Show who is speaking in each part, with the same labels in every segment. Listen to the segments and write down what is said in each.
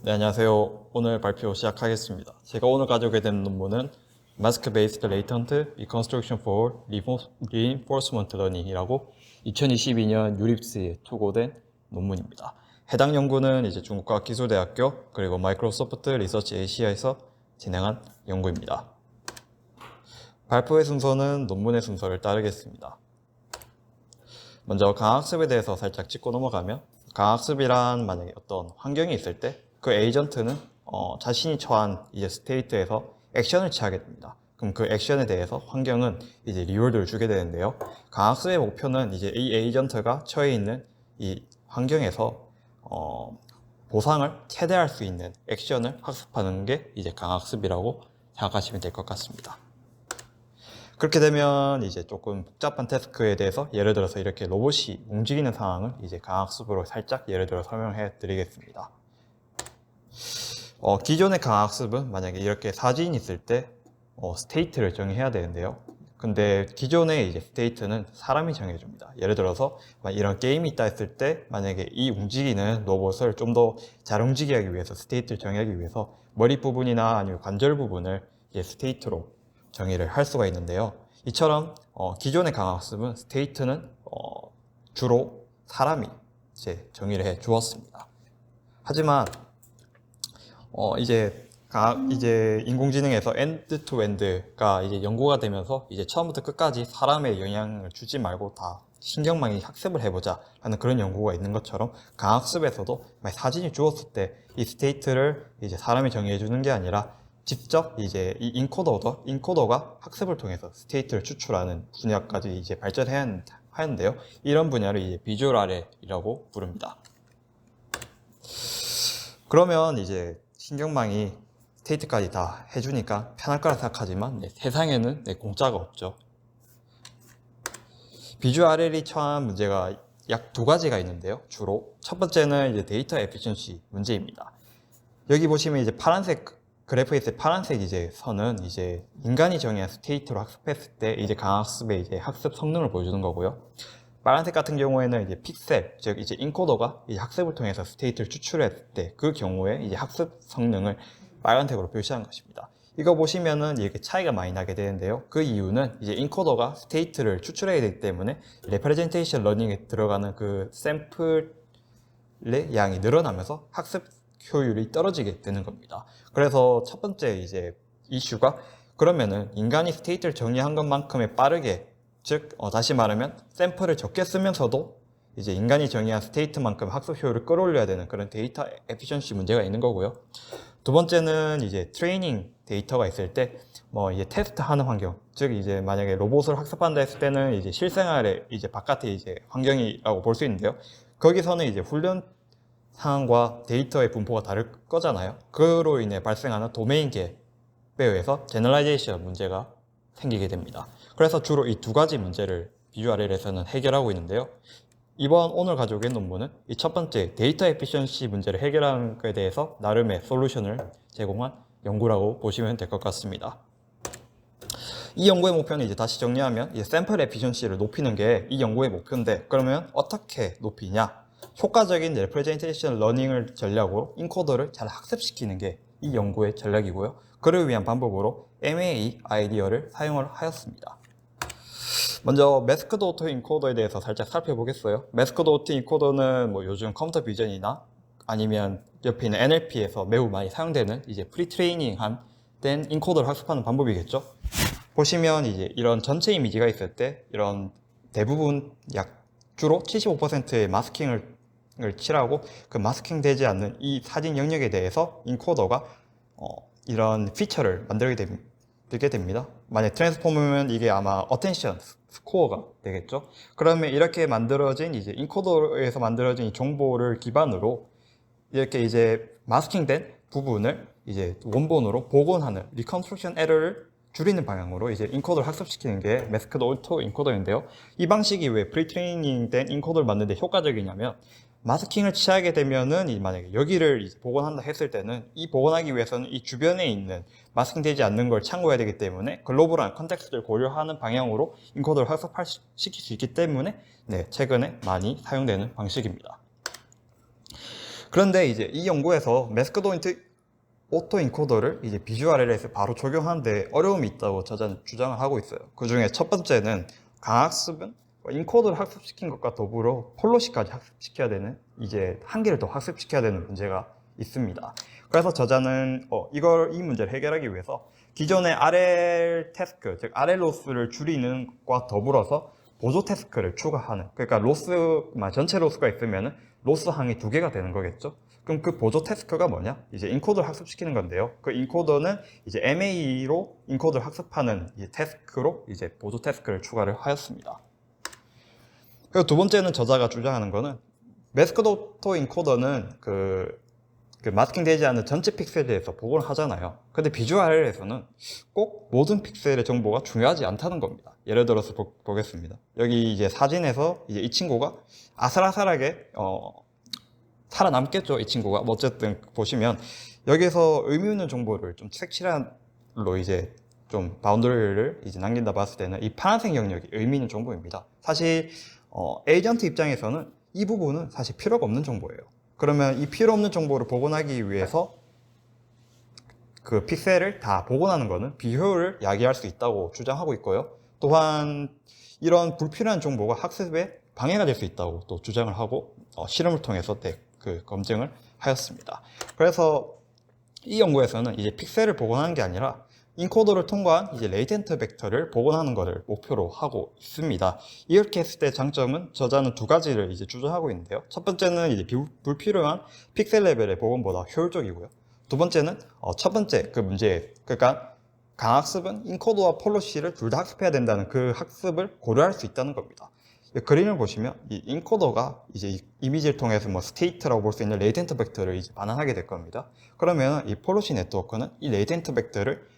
Speaker 1: 네, 안녕하세요. 오늘 발표 시작하겠습니다. 제가 오늘 가져오게 된 논문은 Mask-Based Latent Reconstruction for Reinforcement Learning이라고 2022년 유립스에 투고된 논문입니다. 해당 연구는 이제 중국과학기술대학교 그리고 마이크로소프트 리서치 아시아에서 진행한 연구입니다. 발표의 순서는 논문의 순서를 따르겠습니다. 먼저 강학습에 대해서 살짝 짚고 넘어가면, 강학습이란 만약에 어떤 환경이 있을 때 그 에이전트는 자신이 처한 이제 스테이트에서 액션을 취하게 됩니다. 그럼 그 액션에 대해서 환경은 이제 리워드를 주게 되는데요. 강학습의 목표는 이제 이 에이전트가 처해 있는 이 환경에서 보상을 최대할 수 있는 액션을 학습하는 게 이제 강학습이라고 생각하시면 될 것 같습니다. 그렇게 되면 이제 조금 복잡한 태스크에 대해서 예를 들어서 이렇게 로봇이 움직이는 상황을 이제 강학습으로 살짝 예를 들어 설명해 드리겠습니다. 기존의 강학습은 만약에 이렇게 사진이 있을 때 스테이트를 정의해야 되는데요. 근데 기존의 이제 스테이트는 사람이 정해줍니다. 예를 들어서 이런 게임이 있다 했을 때 만약에 이 움직이는 로봇을 좀 더 잘 움직이게 하기 위해서 스테이트를 정의하기 위해서 머리 부분이나 아니면 관절 부분을 이제 스테이트로 정의를 할 수가 있는데요. 이처럼 기존의 강학습은 스테이트는 주로 사람이 이제 정의를 해 주었습니다. 하지만 이제 인공지능에서 엔드-투-엔드가 이제 연구가 되면서 이제 처음부터 끝까지 사람의 영향을 주지 말고 다 신경망이 학습을 해보자 하는 그런 연구가 있는 것처럼 강학습에서도 사진이 주었을 때 이 스테이트를 이제 사람이 정의해 주는 게 아니라 직접 이제 이 인코더가 학습을 통해서 스테이트를 추출하는 분야까지 이제 발전해야 하는데요. 이런 분야를 이제 비주얼 RL이라고 부릅니다. 그러면 이제 신경망이 스테이트까지 다 해주니까 편할 거라 생각하지만 세상에는 공짜가 없죠. 비주얼 RL이 처한 문제가 약 두 가지가 있는데요. 주로 첫 번째는 이제 데이터 에피션시 문제입니다. 여기 보시면 이제 파란색 그래프에 있을 파란색 이제 선은 이제 인간이 정의한 스테이트로 학습했을 때 이제 강학습의 이제 학습 성능을 보여주는 거고요. 빨간색 같은 경우에는 이제 픽셀, 즉 이제 인코더가 이제 학습을 통해서 스테이트를 추출했을 때 그 경우에 이제 학습 성능을 빨간색으로 표시한 것입니다. 이거 보시면은 이렇게 차이가 많이 나게 되는데요. 그 이유는 이제 인코더가 스테이트를 추출해야 되기 때문에 레프레젠테이션 러닝에 들어가는 그 샘플의 양이 늘어나면서 학습 효율이 떨어지게 되는 겁니다. 그래서 첫 번째 이제 이슈가 그러면은 인간이 스테이트를 정의한 것만큼의 빠르게, 즉 다시 말하면 샘플을 적게 쓰면서도 이제 인간이 정의한 스테이트만큼 학습 효율을 끌어올려야 되는 그런 데이터 에피션시 문제가 있는 거고요. 두 번째는 이제 트레이닝 데이터가 있을 때 이제 테스트하는 환경, 즉 이제 만약에 로봇을 학습한다 했을 때는 이제 실생활에 이제 바깥에 이제 환경이라고 볼 수 있는데요. 거기서는 이제 훈련 상황과 데이터의 분포가 다를 거잖아요. 그로 인해 발생하는 도메인 갭에 의해서 제너라이제이션 문제가 생기게 됩니다. 그래서 주로 이 두 가지 문제를 비주얼 RL에서는 해결하고 있는데요. 오늘 가져온 논문은 이 첫 번째 데이터 에피션시 문제를 해결하는 것에 대해서 나름의 솔루션을 제공한 연구라고 보시면 될 것 같습니다. 이 연구의 목표는 이제 다시 정리하면 샘플 에피션시를 높이는 게 이 연구의 목표인데, 그러면 어떻게 높이냐? 효과적인 레프레젠테이션 러닝을 전략으로 인코더를 잘 학습시키는 게 이 연구의 전략이고요. 그를 위한 방법으로 MAE 아이디어를 사용을 하였습니다. 먼저 매스크드 오토 인코더에 대해서 살짝 살펴보겠어요. 매스크드 오토 인코더는 요즘 컴퓨터 비전이나 아니면 옆에 있는 NLP에서 매우 많이 사용되는 이제 프리트레이닝한 된 인코더를 학습하는 방법이겠죠. 보시면 이제 이런 전체 이미지가 있을 때 이런 대부분 주로 75%의 마스킹을 칠하고 그 마스킹 되지 않는 이 사진 영역에 대해서 인코더가 이런 피처를 만들게 됩니다. 만약 트랜스포머면 이게 아마 어텐션 스코어가 되겠죠. 그러면 이렇게 만들어진 이제 인코더에서 만들어진 이 정보를 기반으로 이렇게 이제 마스킹된 부분을 이제 원본으로 복원하는 리컨스트럭션 에러를 줄이는 방향으로 이제 인코더를 학습시키는 게 매스크드 오토 인코더인데요. 이 방식이 왜 프리트레이닝 된 인코더를 만드는 데 효과적이냐면, 마스킹을 취하게 되면은 만약에 여기를 이제 복원한다 했을 때는 이 복원하기 위해서는 이 주변에 있는 마스킹되지 않는 걸 참고해야 되기 때문에 글로벌한 컨텍스트를 고려하는 방향으로 인코더를 학습시킬 수 있기 때문에 최근에 많이 사용되는 방식입니다. 그런데 이제 이 연구에서 매스크도인트 오토 인코더를 이제 비주얼 LL에서 바로 적용하는데 어려움이 있다고 저자는 주장을 하고 있어요. 그 중에 첫 번째는 강학습은 인코더를 학습시킨 것과 더불어 폴로시까지 학습시켜야 되는 이제 한 개를 더 학습시켜야 되는 문제가 있습니다. 그래서 저자는 이 문제를 해결하기 위해서 기존의 RL 태스크, 즉 RL 로스를 줄이는 것과 더불어서 보조 태스크를 추가하는, 그러니까 전체 로스가 있으면 로스 항이 두 개가 되는 거겠죠. 그럼 그 보조 태스크가 뭐냐? 이제 인코더를 학습시키는 건데요. 그 인코더는 이제 MA로 인코더를 학습하는 이 태스크로 이제 보조 태스크를 추가를 하였습니다. 그리고 두 번째는 저자가 주장하는 거는 매스크도토 인코더는 그 마스킹 되지 않은 전체 픽셀에 대해서 복원을 하잖아요. 근데 비주얼에서는 꼭 모든 픽셀의 정보가 중요하지 않다는 겁니다. 예를 들어서 보겠습니다. 여기 이제 사진에서 이제 이 친구가 아슬아슬하게 살아남겠죠, 이 친구가. 어쨌든 보시면 여기서 의미 있는 정보를 좀 색칠한로 이제 좀 바운더리를 이제 남긴다 봤을 때는 이 파란색 영역이 의미 있는 정보입니다. 사실 에이전트 입장에서는 이 부분은 사실 필요가 없는 정보예요. 그러면 이 필요 없는 정보를 복원하기 위해서 그 픽셀을 다 복원하는 것은 비효율을 야기할 수 있다고 주장하고 있고요. 또한 이런 불필요한 정보가 학습에 방해가 될 수 있다고 또 주장을 하고 실험을 통해서 그 검증을 하였습니다. 그래서 이 연구에서는 이제 픽셀을 복원하는 게 아니라 인코더를 통과한 이제 레이텐트 벡터를 복원하는 것을 목표로 하고 있습니다. 이렇게 했을 때 장점은 저자는 두 가지를 이제 주장하고 있는데요. 첫 번째는 이제 불필요한 픽셀 레벨의 복원보다 효율적이고요. 두 번째는 첫 번째 그 문제, 그러니까 강학습은 인코더와 폴로시를 둘 다 학습해야 된다는 그 학습을 고려할 수 있다는 겁니다. 그림을 보시면 이 인코더가 이제 이미지를 통해서 뭐 스테이트라고 볼 수 있는 레이텐트 벡터를 이제 반환하게 될 겁니다. 그러면 이 폴로시 네트워크는 이 레이텐트 벡터를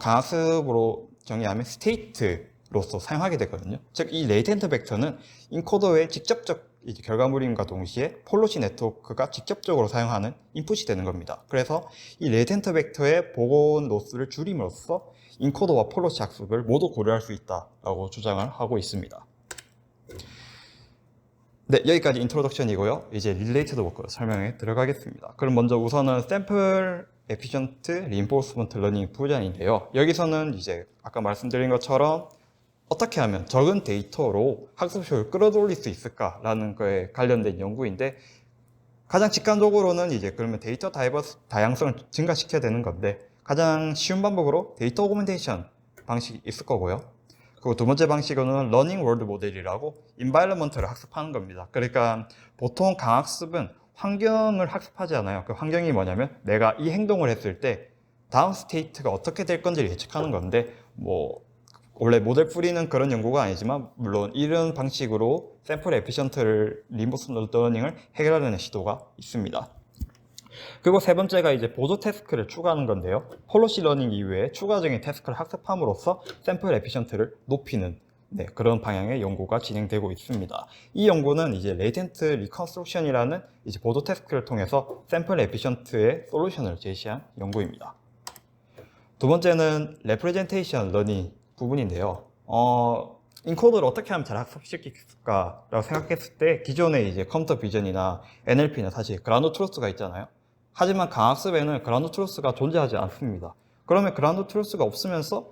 Speaker 1: 강학습으로 정의하면 스테이트로서 사용하게 되거든요. 즉, 이 레이텐트 벡터는 인코더의 직접적 결과물임과 동시에 폴로시 네트워크가 직접적으로 사용하는 인풋이 되는 겁니다. 그래서 이 레이텐트 벡터의 복원 로스를 줄임으로써 인코더와 폴로시 학습을 모두 고려할 수 있다고 주장을 하고 있습니다. 네, 여기까지 인트로덕션이고요. 이제 릴레이티드 워크 설명에 들어가겠습니다. 그럼 먼저 우선은 샘플 에피션트 리인포스먼트 러닝 부전인데요. 여기서는 이제 아까 말씀드린 것처럼 어떻게 하면 적은 데이터로 학습 효율을 끌어올릴 수 있을까라는 거에 관련된 연구인데, 가장 직관적으로는 이제 그러면 데이터 다양성을 증가시켜야 되는 건데, 가장 쉬운 방법으로 데이터 오그멘테이션 방식이 있을 거고요. 그리고 두 번째 방식은 러닝 월드 모델이라고 인바이러먼트를 학습하는 겁니다. 그러니까 보통 강학습은 환경을 학습하지 않아요. 그 환경이 뭐냐면 내가 이 행동을 했을 때 다음 스테이트가 어떻게 될 건지를 예측하는 건데, 원래 모델 뿌리는 그런 연구가 아니지만 물론 이런 방식으로 샘플 에피션트를 리인포스먼트 러닝을 해결하려는 시도가 있습니다. 그리고 세 번째가 이제 보조 태스크를 추가하는 건데요. 폴로시 러닝 이후에 추가적인 태스크를 학습함으로써 샘플 에피션트를 높이는 그런 방향의 연구가 진행되고 있습니다. 이 연구는 이제 레이텐트 리컨스트럭션이라는 이제 보조 태스크를 통해서 샘플 에피션트의 솔루션을 제시한 연구입니다. 두 번째는 레프레젠테이션 러닝 부분인데요. 인코더를 어떻게 하면 잘 학습시킬까라고 생각했을 때 기존의 이제 컴퓨터 비전이나 NLP는 사실 그라운드 트루스가 있잖아요. 하지만 강학습에는 그라운드 트루스가 존재하지 않습니다. 그러면 그라운드 트루스가 없으면서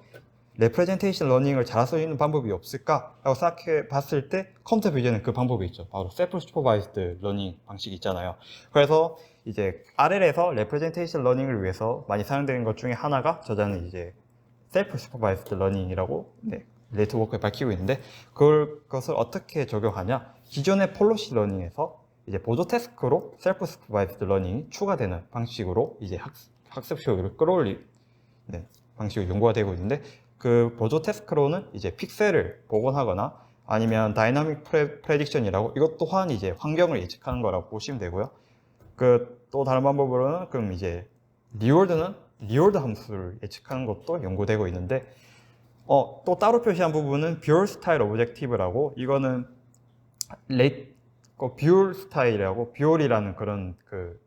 Speaker 1: 레프레젠테이션 러닝을 잘할 수 있는 방법이 없을까라고 생각해 봤을 때 컴퓨터 비전은 그 방법이 있죠. 바로 셀프 슈퍼바이즈드 러닝 방식이 있잖아요. 그래서 이제 RL에서 레프레젠테이션 러닝을 위해서 많이 사용되는 것 중에 하나가 저자는 이제 셀프 슈퍼바이즈드 러닝이라고 네트워크에 밝히고 있는데, 그것을 어떻게 적용하냐? 기존의 폴로시 러닝에서 이제 보조 태스크로 셀프 슈퍼바이즈드 러닝이 추가되는 방식으로 이제 학습 효율을 끌어올릴 방식으로 연구가 되고 있는데, 그 보조 태스크로는 이제 픽셀을 복원하거나 아니면 다이나믹 프레딕션이라고, 이것 또한 이제 환경을 예측하는 거라고 보시면 되고요. 그 또 다른 방법으로는 그럼 이제 리월드 함수를 예측하는 것도 연구되고 있는데, 또 따로 표시한 부분은 뷰얼 스타일 오브젝티브라고, 이거는 뷰얼 스타일이라고, 뷰얼이라는 그런 그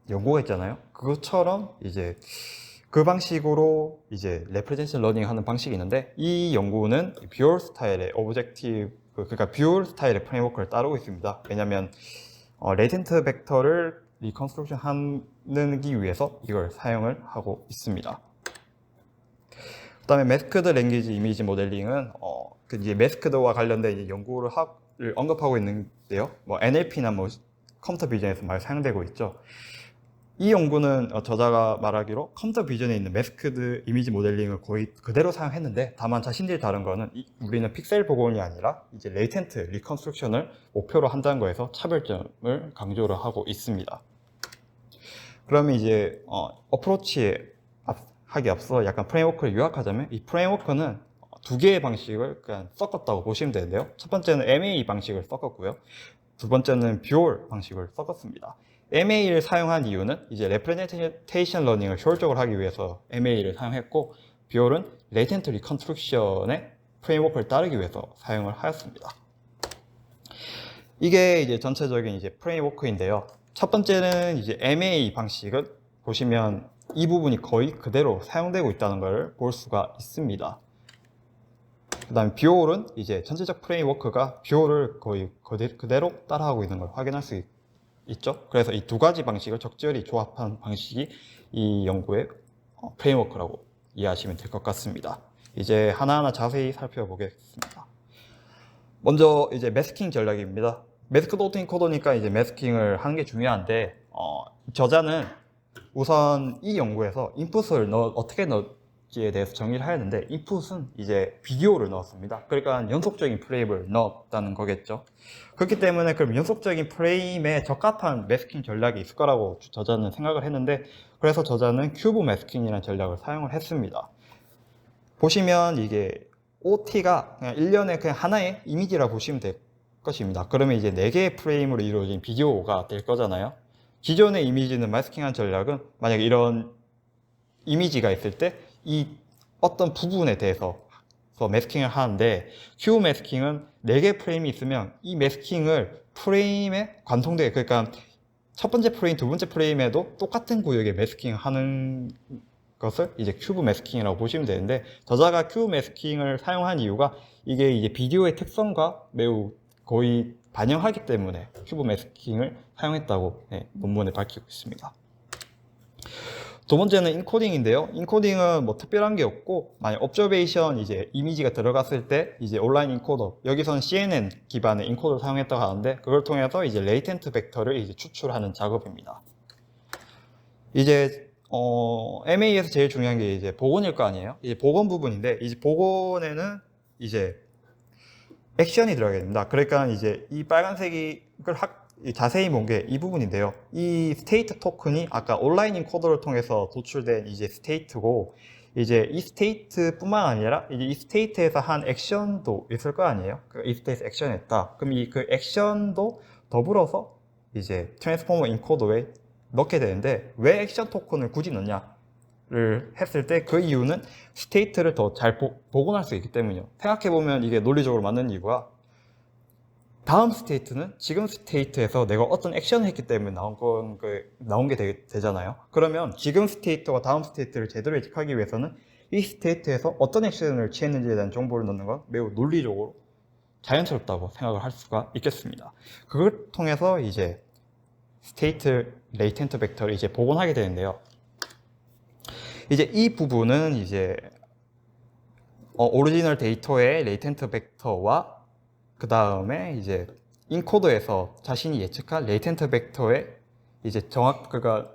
Speaker 1: 연구가 있잖아요. 그것처럼 이제 그 방식으로 이제 레프레젠테이션 러닝 하는 방식이 있는데, 이 연구는 뷰얼 스타일의 오브젝티브, 그러니까 뷰얼 스타일의 프레임워크를 따르고 있습니다. 왜냐면 레이텐트 벡터를 리컨스트럭션 하기 위해서 이걸 사용을 하고 있습니다. 그 다음에 매스크드 랭귀지 이미지 모델링은 이제 매스크드와 관련된 이제 연구를 언급하고 있는데요. 뭐 NLP나 뭐 컴퓨터 비전에서 많이 사용되고 있죠. 이 연구는 저자가 말하기로 컴퓨터 비전에 있는 매스크드 이미지 모델링을 거의 그대로 사용했는데, 다만 자신들이 다른 거는 우리는 픽셀 복원이 아니라 이제 레이텐트 리컨스트럭션을 목표로 한다는 거에서 차별점을 강조를 하고 있습니다. 그러면 이제 어프로치에 하기 앞서 약간 프레임워크를 요약하자면, 이 프레임워크는 두 개의 방식을 그냥 섞었다고 보시면 되는데요. 첫 번째는 MA 방식을 섞었고요. 두 번째는 뷰얼 방식을 섞었습니다. MA를 사용한 이유는 이제 레프레젠테이션 러닝을 효율적으로 하기 위해서 MA를 사용했고, 뷰얼은 레이텐트 리컨스트럭션의 프레임워크를 따르기 위해서 사용을 하였습니다. 이게 이제 전체적인 이제 프레임워크인데요. 첫 번째는 이제 MA 방식은 보시면 이 부분이 거의 그대로 사용되고 있다는 걸 볼 수가 있습니다. 그 다음에 뷰얼은 이제 전체적 프레임워크가 뷰얼을 거의 그대로 따라하고 있는 걸 확인할 수 있죠. 그래서 이 두 가지 방식을 적절히 조합한 방식이 이 연구의 프레임워크라고 이해하시면 될 것 같습니다. 이제 하나하나 자세히 살펴보겠습니다. 먼저 이제 매스킹 전략입니다. 매스크드 오토인코더니까 이제 매스킹을 하는 게 중요한데, 저자는 우선 이 연구에서 인풋을 어떻게 넣을지에 대해서 정의를 해야 하는데, 인풋은 이제 비디오를 넣었습니다. 그러니까 연속적인 프레임을 넣었다는 거겠죠. 그렇기 때문에 그럼 연속적인 프레임에 적합한 매스킹 전략이 있을 거라고 저자는 생각을 했는데, 그래서 저자는 큐브 매스킹이라는 전략을 사용을 했습니다. 보시면 이게 OT가 그냥 일련의 그냥 하나의 이미지라고 보시면 될 것입니다. 그러면 이제 4개의 프레임으로 이루어진 비디오가 될 거잖아요. 기존의 이미지는 마스킹한 전략은 만약에 이런 이미지가 있을 때 이 어떤 부분에 대해서 매스킹을 하는데, 큐브 매스킹은 4개의 프레임이 있으면 이 매스킹을 프레임에 관통되게, 그러니까 첫 번째 프레임, 두 번째 프레임에도 똑같은 구역에 매스킹을 하는 것을 이제 큐브 매스킹이라고 보시면 되는데, 저자가 큐브 매스킹을 사용한 이유가 이게 이제 비디오의 특성과 매우 거의 반영하기 때문에 큐브 매스킹을 사용했다고 논문에 밝히고 있습니다. 두 번째는 인코딩인데요. 인코딩은 뭐 특별한 게 없고, 만약 옵저베이션 이제 이미지가 들어갔을 때 이제 온라인 인코더, 여기서는 CNN 기반의 인코더를 사용했다고 하는데, 그걸 통해서 이제 레이텐트 벡터를 이제 추출하는 작업입니다. 이제 MA에서 제일 중요한 게 이제 복원일 거 아니에요. 이제 복원 부분인데, 이제 복원에는 이제 액션이 들어가야 됩니다. 그러니까 이제 이 빨간색이 자세히 본 게 이 부분인데요. 이 스테이트 토큰이 아까 온라인 인코더를 통해서 도출된 이제 스테이트고, 이제 이 스테이트뿐만 아니라 이제 이 스테이트에서 한 액션도 있을 거 아니에요. 이 스테이트 액션했다. 그럼 그 액션도 더불어서 이제 트랜스포머 인코더에 넣게 되는데, 왜 액션 토큰을 굳이 넣냐를 했을 때 그 이유는 스테이트를 더 잘 복원할 수 있기 때문이요. 생각해보면 이게 논리적으로 맞는 이유가, 다음 스테이트는 지금 스테이트에서 내가 어떤 액션을 했기 때문에 나온 게 되잖아요. 그러면 지금 스테이트와 다음 스테이트를 제대로 예측하기 위해서는 이 스테이트에서 어떤 액션을 취했는지에 대한 정보를 넣는 건 매우 논리적으로 자연스럽다고 생각을 할 수가 있겠습니다. 그걸 통해서 이제 스테이트 레이텐트 벡터를 이제 복원하게 되는데요. 이제 이 부분은 이제 오리지널 데이터의 레이텐트 벡터와 그 다음에 이제 인코더에서 자신이 예측한 레이텐트 벡터의 이제 그러니까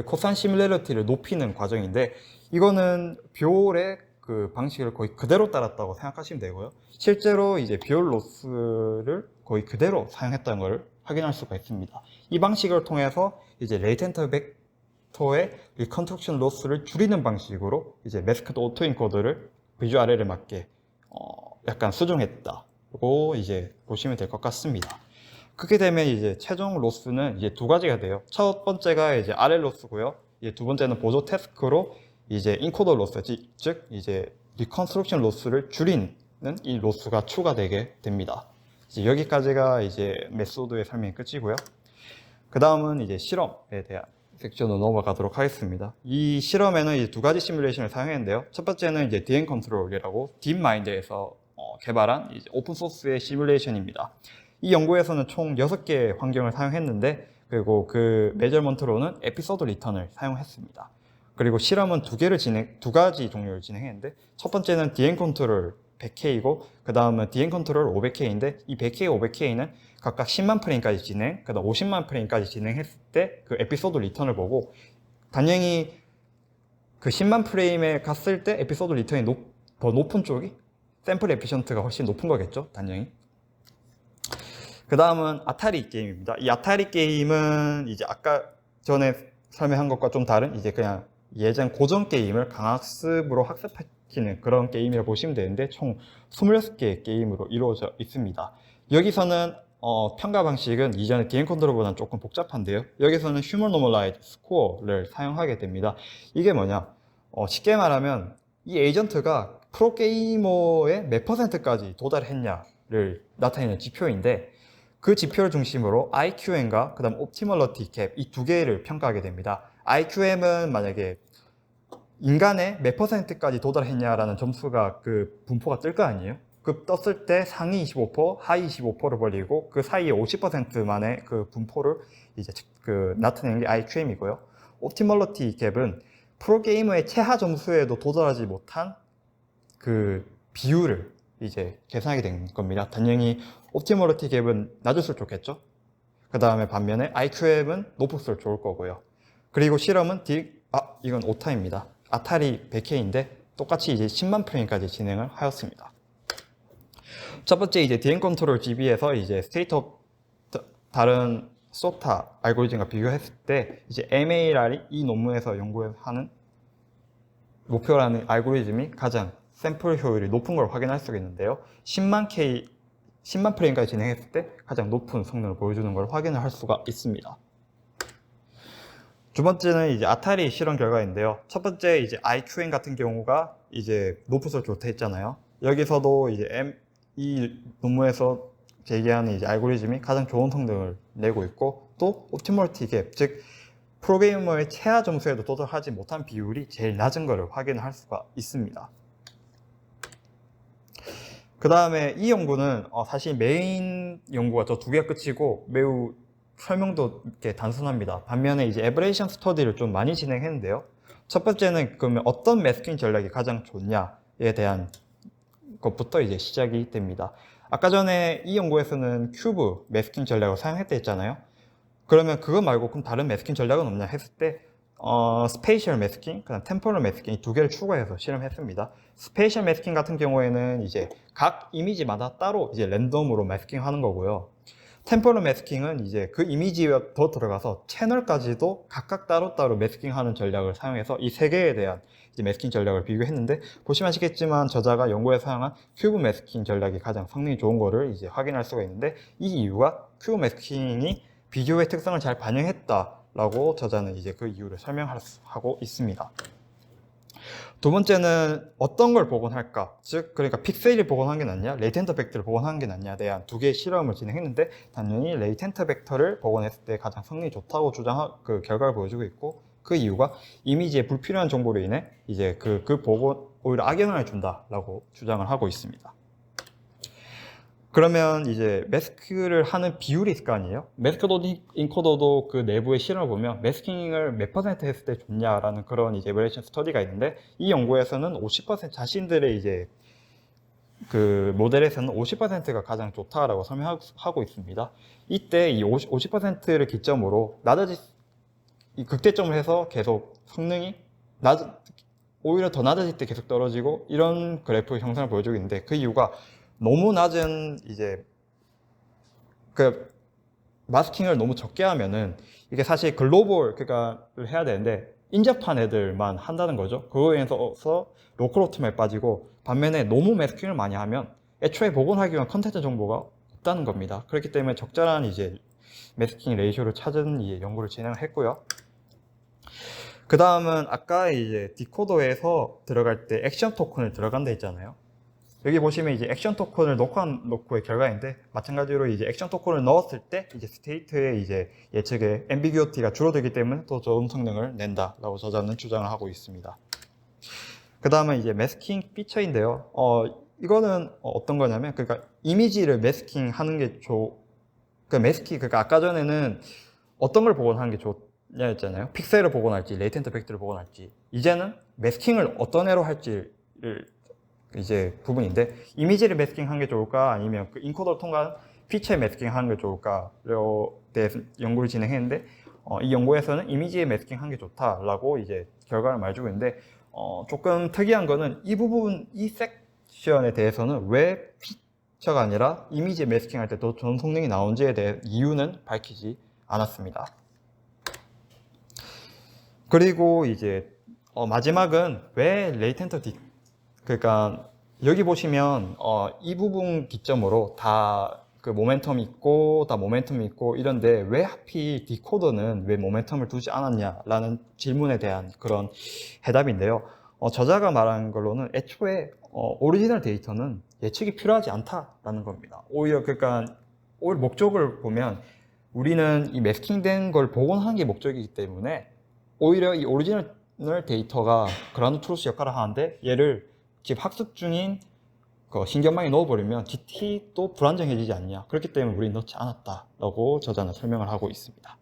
Speaker 1: 코산 시뮬레리티를 높이는 과정인데, 이거는 뷰얼의 그 방식을 거의 그대로 따랐다고 생각하시면 되고요. 실제로 이제 뷰얼 로스를 거의 그대로 사용했다는 걸 확인할 수가 있습니다. 이 방식을 통해서 이제 레이텐트 벡터의 리컨스트럭션 로스를 줄이는 방식으로 이제 매스크드 오토인코더를 비주얼에 맞게 약간 수정했다고 이제 보시면 될 것 같습니다. 그렇게 되면 이제 최종 로스는 이제 두 가지가 돼요. 첫 번째가 이제 RL 로스고요. 이제 두 번째는 보조 태스크로 이제 인코더 로스, 즉 이제 리컨스트럭션 로스를 줄이는 이 로스가 추가되게 됩니다. 이제 여기까지가 이제 메소드의 설명이 끝이고요. 그 다음은 이제 실험에 대한 섹션으로 넘어가도록 하겠습니다. 이 실험에는 이제 두 가지 시뮬레이션을 사용했는데요. 첫 번째는 이제 DMControl이라고 딥마인드에서 개발한 이제 오픈소스의 시뮬레이션입니다. 이 연구에서는 총 6개의 환경을 사용했는데, 그리고 그 메저먼트로는 에피소드 리턴을 사용했습니다. 그리고 실험은 두 가지 종류를 진행했는데, 첫 번째는 디엔 컨트롤 100K이고, 그 다음은 디엔 컨트롤 500K인데, 이 100K, 500K는 각각 10만 프레임까지 진행, 그 다음 50만 프레임까지 진행했을 때 그 에피소드 리턴을 보고, 당연히 그 10만 프레임에 갔을 때 에피소드 리턴이 더 높은 쪽이 샘플 에피션트가 훨씬 높은 거겠죠, 당연히. 그 다음은 아타리 게임입니다. 이 아타리 게임은 이제 아까 전에 설명한 것과 좀 다른 이제 그냥 예전 고전 게임을 강학습으로 학습시키는 그런 게임이라고 보시면 되는데, 총 26개의 게임으로 이루어져 있습니다. 여기서는 평가 방식은 이전의 디엔 컨트롤보다는 조금 복잡한데요. 여기서는 휴먼 노멀라이즈 스코어를 사용하게 됩니다. 이게 뭐냐? 쉽게 말하면 이 에이전트가 프로게이머의 몇 %까지 도달했냐를 나타내는 지표인데, 그 지표를 중심으로 IQM과 그 다음 옵티멀러티 캡 이 두 개를 평가하게 됩니다. IQM은 만약에 인간의 몇 %까지 도달했냐라는 점수가 그 분포가 뜰 거 아니에요? 그 떴을 때 상위 25%, 하위 25%를 벌리고 그 사이에 50%만의 그 분포를 이제 그 나타내는 게 IQM이고요. 옵티멀러티 캡은 프로게이머의 최하 점수에도 도달하지 못한 그 비율을 이제 계산하게 된 겁니다. 당연히 옵티멀러티 캡은 낮을수록 좋겠죠. 그 다음에 반면에 IQM은 높을수록 좋을 거고요. 그리고 실험은 이건 오타입니다. 아타리 100K인데 똑같이 이제 10만 프레임까지 진행을 하였습니다. 첫 번째 이제 디엔 컨트롤 GB에서 이제 스테이트 오브 다른 소타 알고리즘과 비교했을 때 이제 MAR이 이 논문에서 연구하는 목표라는 알고리즘이 가장 샘플 효율이 높은 걸 확인할 수가 있는데요. 10만 프레임까지 진행했을 때 가장 높은 성능을 보여주는 걸 확인할 수가 있습니다. 두 번째는 이제 아타리 실험 결과인데요. 첫 번째 이제 IQM 같은 경우가 이제 높을수록 좋다 했잖아요. 여기서도 이제 이 논문에서 제기하는 이제 알고리즘이 가장 좋은 성능을 내고 있고, 또 옵티멀티 갭, 즉 프로게이머의 최하 점수에도 도달하지 못한 비율이 제일 낮은 것을 확인할 수가 있습니다. 그 다음에 이 연구는 사실 메인 연구가 저 두 개가 끝이고 매우 설명도 이렇게 단순합니다. 반면에 이제 에버레이션 스터디를 좀 많이 진행했는데요. 첫 번째는 그러면 어떤 매스킹 전략이 가장 좋냐에 대한 것부터 이제 시작이 됩니다. 아까 전에 이 연구에서는 큐브 매스킹 전략을 사용했다 했잖아요. 그러면 그거 말고 그럼 다른 매스킹 전략은 없냐 했을 때 스페이셜 매스킹, 그다음 템포럴 매스킹 이 두 개를 추가해서 실험했습니다. 스페이셜 매스킹 같은 경우에는 이제 각 이미지마다 따로 이제 랜덤으로 매스킹 하는 거고요. 템포럴 매스킹은 이제 그 이미지가 더 들어가서 채널까지도 각각 따로따로 매스킹하는 전략을 사용해서 이 세 개에 대한 이제 매스킹 전략을 비교했는데, 보시면 아시겠지만 저자가 연구에 사용한 큐브 매스킹 전략이 가장 성능이 좋은 거를 이제 확인할 수가 있는데, 이 이유가 큐브 매스킹이 비교의 특성을 잘 반영했다라고 저자는 이제 그 이유를 설명하고 있습니다. 두 번째는 어떤 걸 복원할까? 즉, 그러니까 픽셀을 복원한 게 낫냐, 레이텐트 벡터를 복원한 게 낫냐에 대한 두 개의 실험을 진행했는데, 당연히 레이텐트 벡터를 복원했을 때 가장 성능이 좋다고 그 결과를 보여주고 있고, 그 이유가 이미지에 불필요한 정보로 인해 이제 그 복원 오히려 악영향을 준다라고 주장을 하고 있습니다. 그러면 이제 매스크를 하는 비율이 있을 거 아니에요? 매스크 인코더도 그 내부의 실험을 보면 매스킹을 몇 % 했을 때 좋냐라는 그런 이제 에버레이션 스터디가 있는데, 이 연구에서는 50% 자신들의 이제 그 모델에서는 50%가 가장 좋다라고 설명하고 있습니다. 이때 이 50%를 기점으로 이 극대점을 해서 계속 성능이 오히려 더 낮아질 때 계속 떨어지고 이런 그래프 형상을 보여주고 있는데, 그 이유가 너무 낮은 이제 그 마스킹을 너무 적게 하면은 이게 사실 글로벌 그러니까를 해야 되는데 인접한 애들만 한다는 거죠. 그거에 의해서 로컬 옵티마에 빠지고, 반면에 너무 마스킹을 많이 하면 애초에 복원하기 위한 컨텐츠 정보가 없다는 겁니다. 그렇기 때문에 적절한 이제 마스킹 레이쇼를 찾은 이 연구를 진행을 했고요. 그 다음은 아까 이제 디코더에서 들어갈 때 액션 토큰을 들어간다 했잖아요. 여기 보시면 이제 액션 토큰을 놓고의 결과인데, 마찬가지로 이제 액션 토큰을 넣었을 때 이제 스테이트의 이제 예측의 앰비규어티가 줄어들기 때문에 더 좋은 성능을 낸다라고 저자는 주장을 하고 있습니다. 그 다음은 이제 매스킹 피처인데요. 이거는 어떤 거냐면, 그러니까 이미지를 매스킹 하는 게 그 매스킹, 그러니까 아까 전에는 어떤 걸 복원하는 게 좋냐 했잖아요. 픽셀을 복원할지, 레이텐트 벡터를 복원할지. 이제는 매스킹을 어떤 애로 할지를 이제 부분인데, 이미지를 매스킹하는 게 좋을까, 아니면 그 인코더를 통과한 피처에 매스킹하는 게 좋을까에 대해서 연구를 진행했는데, 이 연구에서는 이미지에 매스킹하는 게 좋다라고 이제 결과를 말해주고 있는데, 조금 특이한 거는 이 부분, 이 섹션에 대해서는 왜 피처가 아니라 이미지에 매스킹할 때 더 좋은 성능이 나온지에 대해 이유는 밝히지 않았습니다. 그리고 이제 마지막은 왜 레이텐트 그러니까 여기 보시면 이 부분 기점으로 다 그 모멘텀이 있고 다 모멘텀이 있고 이런데 왜 하필 디코더는 왜 모멘텀을 두지 않았냐라는 질문에 대한 그런 해답인데요. 저자가 말한 걸로는 애초에 오리지널 데이터는 예측이 필요하지 않다라는 겁니다. 오히려 목적을 보면 우리는 이 매스킹된 걸 복원하는 게 목적이기 때문에 오히려 이 오리지널 데이터가 그라운드 트루스 역할을 하는데 얘를 지금 학습 중인 신경망에 넣어버리면 GT도 불안정해지지 않냐. 그렇기 때문에 우리는 넣지 않았다라고 저자는 설명을 하고 있습니다.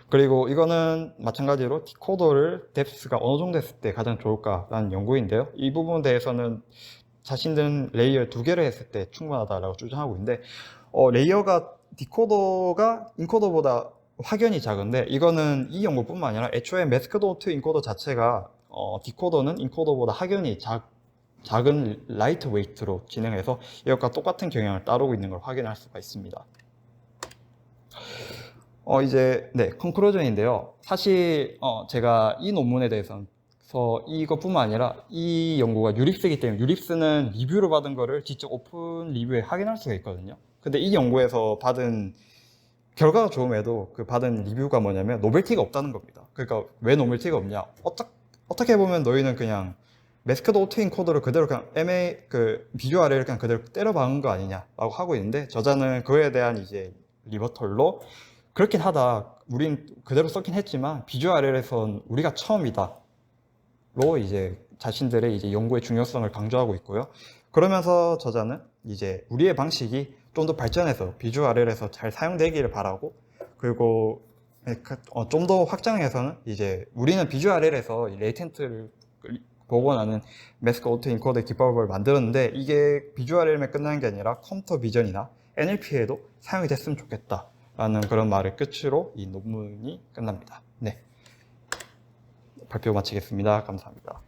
Speaker 1: 그리고 이거는 마찬가지로 디코더를 뎁스가 어느 정도 했을 때 가장 좋을까라는 연구인데요. 이 부분에 대해서는 자신들은 레이어 2개를 했을 때 충분하다라고 주장하고 있는데 레이어가 디코더가 인코더보다 확연히 작은데 이거는 이 연구뿐만 아니라 애초에 매스크도트 인코더 자체가 디코더는 인코더보다 확연히 작은 라이트 웨이트로 진행해서 이것과 똑같은 경향을 따르고 있는 걸 확인할 수가 있습니다. 이제 컨클루전인데요. 사실 제가 이 논문에 대해서 이것뿐만 아니라 이 연구가 유립스이기 때문에 유립스는 리뷰를 받은 거를 직접 오픈 리뷰에 확인할 수가 있거든요. 근데 이 연구에서 받은 결과가 좋음에도 그 받은 리뷰가 뭐냐면 노벨티가 없다는 겁니다. 그러니까 왜 노벨티가 없냐? 어떻게 보면 너희는 그냥 매스크드 오토인 코드를 그대로 그냥 비주얼 아래를 그냥 그대로 때려 박은 거 아니냐라고 하고 있는데 저자는 그에 대한 이제 리버털로 그렇긴 하다. 우린 그대로 썼긴 했지만 비주얼 아래에선 우리가 처음이다. 로 이제 자신들의 이제 연구의 중요성을 강조하고 있고요. 그러면서 저자는 이제 우리의 방식이 좀 더 발전해서 비주얼 RL에서 잘 사용되기를 바라고 그리고 좀 더 확장해서는 이제 우리는 비주얼 RL에서 레이텐트를 복원하는 매스크 오토 인코더 기법을 만들었는데 이게 비주얼 RL에 끝나는 게 아니라 컴퓨터 비전이나 NLP에도 사용이 됐으면 좋겠다 라는 그런 말을 끝으로 이 논문이 끝납니다. 네, 발표 마치겠습니다. 감사합니다.